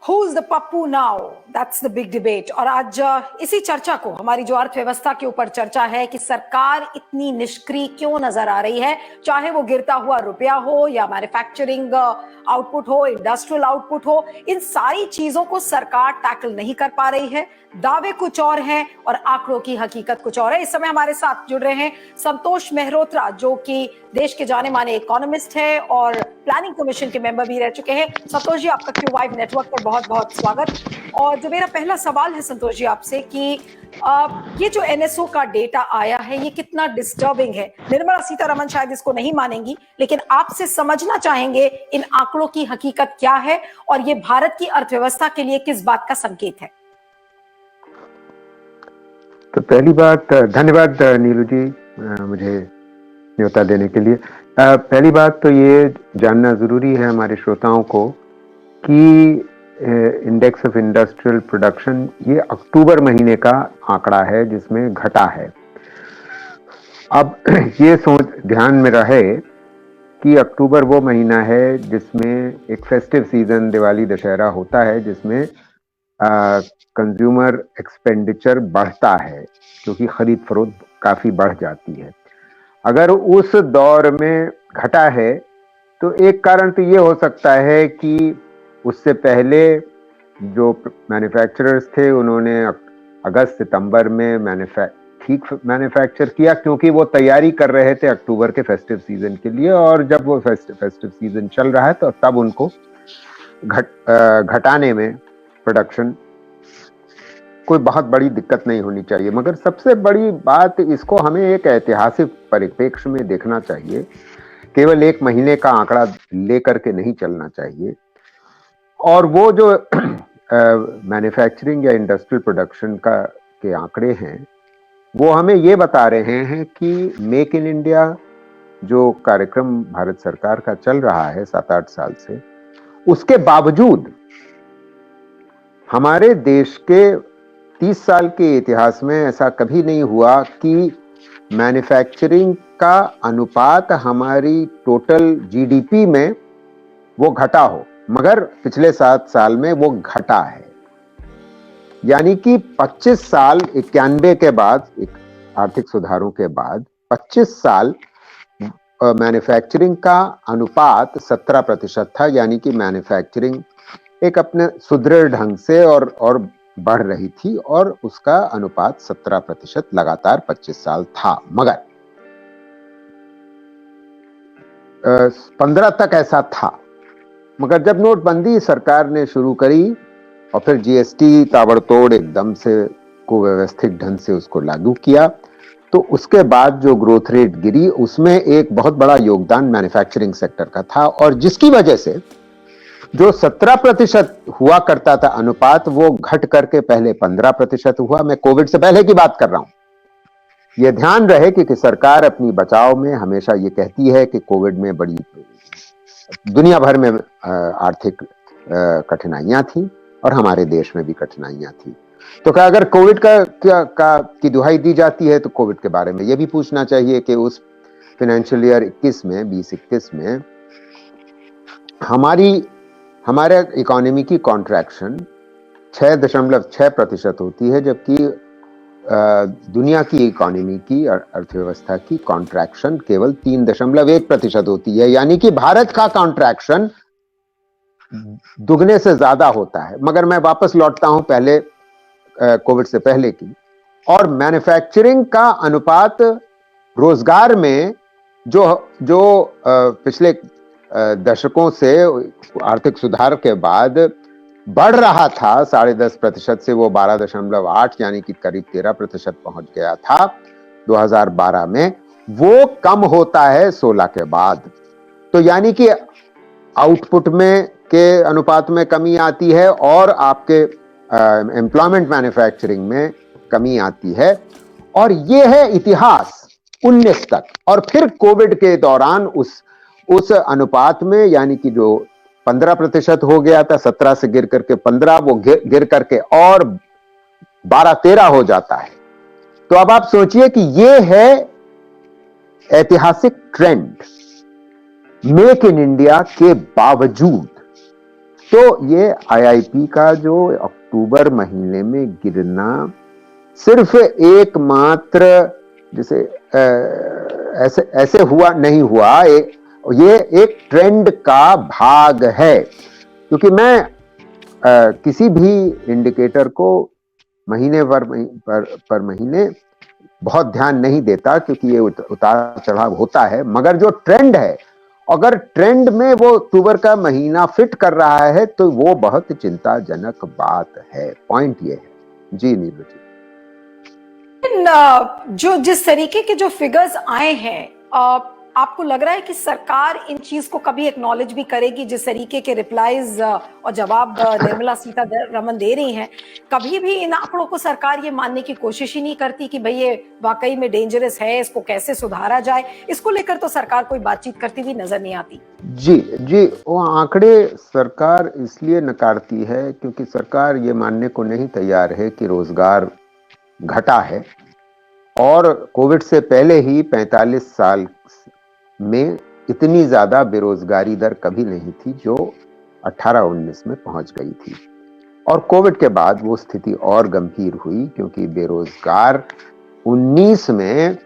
Who's the Pappu now? That's the big debate. और आज इसी चर्चा को, हमारी जो अर्थव्यवस्था के ऊपर चर्चा है कि सरकार इतनी निष्क्रिय क्यों नजर आ रही है, चाहे वो गिरता हुआ रुपया हो या मैन्युफैक्चरिंग आउटपुट हो, इंडस्ट्रियल आउटपुट हो, इन सारी चीजों को सरकार टैकल नहीं कर पा रही है। दावे कुछ और हैं और आंकड़ों की हकीकत कुछ और है। इस समय हमारे साथ जुड़ रहे हैं संतोष मेहरोत्रा, जो कि देश के जाने माने इकोनॉमिस्ट है और प्लानिंग कमीशन के मेंबर भी रह चुके हैं। संतोष जी, आपका क्यू5 नेटवर्क पर बहुत बहुत स्वागत। और जो मेरा पहला सवाल है संतोष जी आपसे कि ये जो एनएसओ का डेटा आया है, ये कितना डिस्टर्बिंग है। निर्मला सीतारमण शायद इसको नहीं मानेंगी, लेकिन आपसे समझना चाहेंगे इन आंकड़ों की हकीकत क्या है और ये भारत की अर्थव्यवस्था के लिए किस बात का संकेत है। तो पहली बात, धन्यवाद नीलू जी मुझे न्योता देने के लिए। पहली बात तो ये जानना जरूरी है हमारे श्रोताओं को कि इंडेक्स ऑफ इंडस्ट्रियल प्रोडक्शन ये अक्टूबर महीने का आंकड़ा है जिसमें घटा है। अब ये ध्यान में रहे कि अक्टूबर वो महीना है जिसमें एक फेस्टिव सीजन, दिवाली दशहरा होता है, जिसमें कंज्यूमर एक्सपेंडिचर बढ़ता है क्योंकि खरीद फरोख्त काफी बढ़ जाती है। अगर उस दौर में घटा है तो एक कारण तो ये हो सकता है कि उससे पहले जो मैन्युफैक्चरर्स थे उन्होंने अगस्त सितंबर में ठीक मैन्युफैक्चर किया क्योंकि वो तैयारी कर रहे थे अक्टूबर के फेस्टिव सीजन के लिए, और जब वो फेस्टिव सीजन चल रहा है तो तब उनको घटाने में प्रोडक्शन कोई बहुत बड़ी दिक्कत नहीं होनी चाहिए। मगर सबसे बड़ी बात, इसको हमें एक ऐतिहासिक परिप्रेक्ष्य में देखना चाहिए, केवल एक महीने का आंकड़ा लेकर के नहीं चलना चाहिए। और वो जो मैन्युफैक्चरिंग या इंडस्ट्रियल प्रोडक्शन के आंकड़े हैं वो हमें ये बता रहे हैं कि मेक इन इंडिया जो कार्यक्रम भारत सरकार का चल रहा है 7-8 साल से, उसके बावजूद हमारे देश के 30 साल के इतिहास में ऐसा कभी नहीं हुआ कि मैन्युफैक्चरिंग का अनुपात हमारी टोटल जीडीपी में वो घटा हो, मगर पिछले 7 साल में वो घटा है। यानी कि 25 साल 91 के बाद, एक आर्थिक सुधारों के बाद 25 साल मैन्युफैक्चरिंग का अनुपात 17% था। यानी कि मैन्युफैक्चरिंग एक अपने सुदृढ़ ढंग से और बढ़ रही थी और उसका अनुपात 17% लगातार 25 साल था। मगर 15 तक ऐसा था, मगर जब नोटबंदी सरकार ने शुरू करी और फिर जीएसटी ताबड़तोड़ एकदम से को व्यवस्थित ढंग से उसको लागू किया, तो उसके बाद जो ग्रोथ रेट गिरी उसमें एक बहुत बड़ा योगदान मैन्युफैक्चरिंग सेक्टर का था, और जिसकी वजह से जो 17% हुआ करता था अनुपात, वो घट करके पहले 15% हुआ। मैं कोविड से पहले की बात कर रहा हूं। यह ध्यान रहे कि सरकार अपनी बचाव में हमेशा ये कहती है कि कोविड में बड़ी दुनिया भर में आर्थिक कठिनाइयां थी और हमारे देश में भी कठिनाइयां थी। तो क्या अगर कोविड की दुहाई दी जाती है तो कोविड के बारे में यह भी पूछना चाहिए कि उस फाइनेंशियल ईयर 2021 में हमारे इकोनॉमी की कॉन्ट्रैक्शन 6.6% होती है, जबकि दुनिया की इकोनॉमी की अर्थव्यवस्था की कॉन्ट्रैक्शन केवल 3.1% होती है। यानी कि भारत का कॉन्ट्रैक्शन दुगने से ज्यादा होता है। मगर मैं वापस लौटता हूं पहले कोविड से पहले की, और मैन्युफैक्चरिंग का अनुपात रोजगार में जो पिछले दशकों से आर्थिक सुधार के बाद बढ़ रहा था 10.5% से, वो 12.8 यानी कि करीब 13% पहुंच गया था 2012 में, वो कम होता है 16 के बाद। तो यानी कि आउटपुट में के अनुपात में कमी आती है और आपके एम्प्लॉयमेंट मैन्युफैक्चरिंग में कमी आती है। और ये है इतिहास 19 तक। और फिर कोविड के दौरान उस अनुपात में, यानी कि जो 15% हो गया था 17 से गिर करके 15, वो गिर करके और 12-13 हो जाता है। तो अब आप सोचिए कि ये है ऐतिहासिक ट्रेंड। मेक इन इंडिया के बावजूद तो ये आईआईपी का जो अक्टूबर महीने में गिरना सिर्फ एकमात्र जैसे ऐसे ऐसे हुआ नहीं हुआ, ये एक ट्रेंड का भाग है। क्योंकि मैं किसी भी इंडिकेटर को महीने पर महीने बहुत ध्यान नहीं देता, क्योंकि ये उतार चढ़ाव होता है, मगर जो ट्रेंड है, अगर ट्रेंड में वो अक्टूबर का महीना फिट कर रहा है तो वो बहुत चिंताजनक बात है। पॉइंट ये है जी नीरू जी। जो जिस तरीके के जो फिगर्स आए हैं, आपको लग रहा है कि सरकार इन चीज को कभी एक्नॉलेज भी करेगी? जिस तरीके के रिप्लाईज और जवाब निर्मला सीतारमण दे रही हैं, कभी भी इन आंकड़ों को सरकार ये मानने की कोशिश ही नहीं करती कि भाई ये वाकई में डेंजरस है, इसको कैसे सुधारा जाए? इसको लेकर तो सरकार कोई बातचीत करती हुई नजर नहीं आती। जी जी, वो आंकड़े सरकार इसलिए नकारती है क्योंकि सरकार ये मानने को नहीं तैयार है कि रोजगार घटा है, और कोविड से पहले ही 45 साल में इतनी ज्यादा बेरोजगारी दर कभी नहीं थी जो 18-19 में पहुंच गई थी। और कोविड के बाद वो स्थिति और गंभीर हुई, क्योंकि बेरोजगार 19 में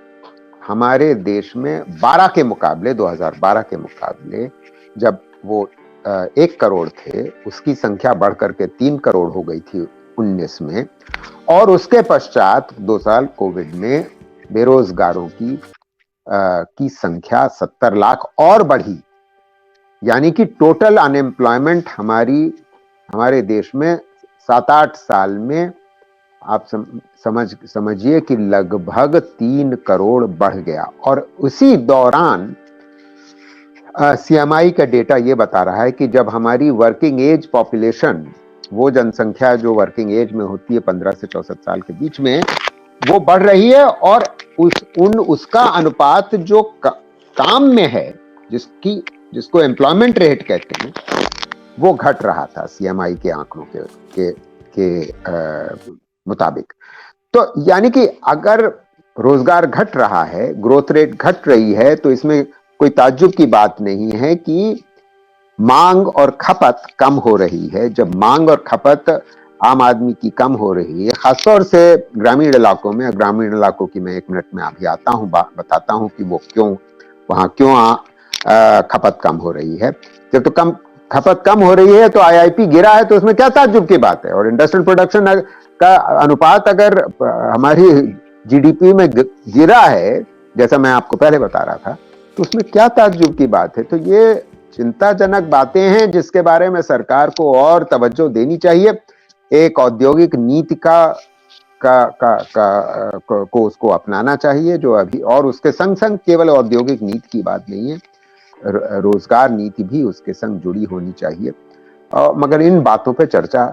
हमारे देश में 12 के मुकाबले, 2012 के मुकाबले जब वो 1 करोड़ थे, उसकी संख्या बढ़कर के 3 करोड़ हो गई थी 19 में। और उसके पश्चात 2 साल कोविड में बेरोजगारों की संख्या 70 लाख और बढ़ी। यानी कि टोटल अनएम्प्लॉयमेंट हमारे देश में 7-8 साल में आप समझिए कि लगभग 3 करोड़ बढ़ गया। और उसी दौरान सीएमआई का डेटा ये बता रहा है कि जब हमारी वर्किंग एज पॉपुलेशन, वो जनसंख्या जो वर्किंग एज में होती है 15 से 64 साल के बीच में, वो बढ़ रही है, और उसका अनुपात जो काम में है, जिसको एम्प्लॉयमेंट रेट कहते हैं, वो घट रहा था सीएमआई के आंकड़ों के मुताबिक। तो यानी कि अगर रोजगार घट रहा है, ग्रोथ रेट घट रही है, तो इसमें कोई ताज्जुब की बात नहीं है कि मांग और खपत कम हो रही है। जब मांग और खपत आम आदमी की कम हो रही है, खासतौर से ग्रामीण इलाकों में, ग्रामीण इलाकों की मैं 1 मिनट में अभी आता हूं, बताता हूं कि वो वहां क्यों खपत कम हो रही है। जब तो खपत कम हो रही है तो आईआईपी गिरा है, तो उसमें क्या ताज्जुब की बात है? और इंडस्ट्रियल प्रोडक्शन का अनुपात अगर हमारी जीडीपी में गिरा है, जैसा मैं आपको पहले बता रहा था, तो उसमें क्या ताज्जुब की बात है? तो ये चिंताजनक बातें हैं जिसके बारे में सरकार को और तवज्जो देनी चाहिए। एक औद्योगिक नीति को उसको अपनाना चाहिए जो अभी, और उसके संग संग केवल औद्योगिक नीति की बात नहीं है, रोजगार नीति भी उसके संग जुड़ी होनी चाहिए। मगर इन बातों पे चर्चा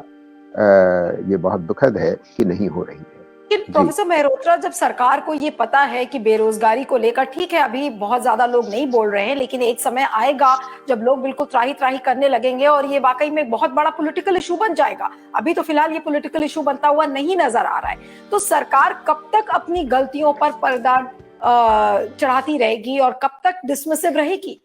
ये बहुत दुखद है कि नहीं हो रही है। लेकिन प्रोफेसर मेहरोत्रा, जब सरकार को ये पता है कि बेरोजगारी को लेकर, ठीक है अभी बहुत ज्यादा लोग नहीं बोल रहे हैं, लेकिन एक समय आएगा जब लोग बिल्कुल त्राही त्राही करने लगेंगे और ये वाकई में बहुत बड़ा पॉलिटिकल इशू बन जाएगा। अभी तो फिलहाल ये पॉलिटिकल इशू बनता हुआ नहीं नजर आ रहा है। तो सरकार कब तक अपनी गलतियों पर पर्दा चढ़ाती रहेगी और कब तक डिसमिसिव रहेगी?